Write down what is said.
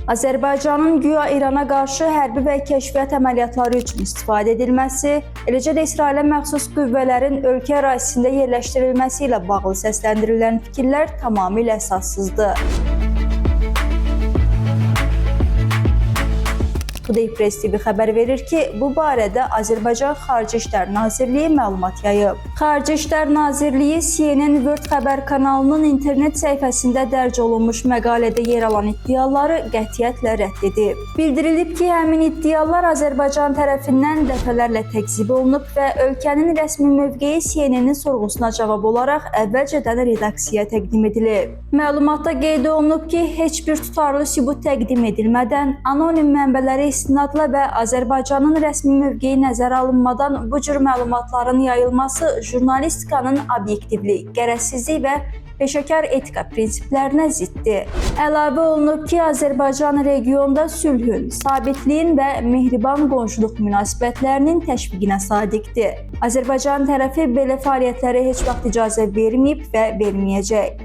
Azərbaycanın güya İrana qarşı hərbi və kəşfiyyat əməliyyatları üçün istifadə edilməsi, eləcə də İsrailə məxsus qüvvələrin ölkə ərazisində yerləşdirilməsi ilə bağlı səsləndirilən fikirlər tamamilə əsassızdır. Today Press TV xəbər verir ki, bu barədə Azərbaycan Xarici İşlər Nazirliyi məlumat yayıb. Xarici İşlər Nazirliyi CNN World xəbər kanalının internet səhifəsində dərc olunmuş məqalədə yer alan iddiaları qətiyyətlə rədd edib. Bildirilib ki, həmin iddialar Azərbaycan tərəfindən dəfələrlə təkzib olunub və ölkənin rəsmi mövqeyi CNN-in sorğusuna cavab olaraq əvvəlcədən redaksiyaya təqdim edilib. Məlumatda qeyd olunub ki, heç bir tutarlı sübut təqdim edilmədən anonim mənbələri istinadla və Azərbaycanın rəsmi mövqeyi nəzərə alınmadan bu cür məlumatların yayılması jurnalistikanın obyektivlik, qərəzsizlik və peşəkar etika prinsiplərinə ziddir. Əlavə olunub ki, Azərbaycan regionda sülhün, sabitliyin və mehriban qonşuluq münasibətlərinin təşviqinə sadiqdir. Azərbaycan tərəfi belə fəaliyyətlərə heç vaxt icazə verməyib və verməyəcək.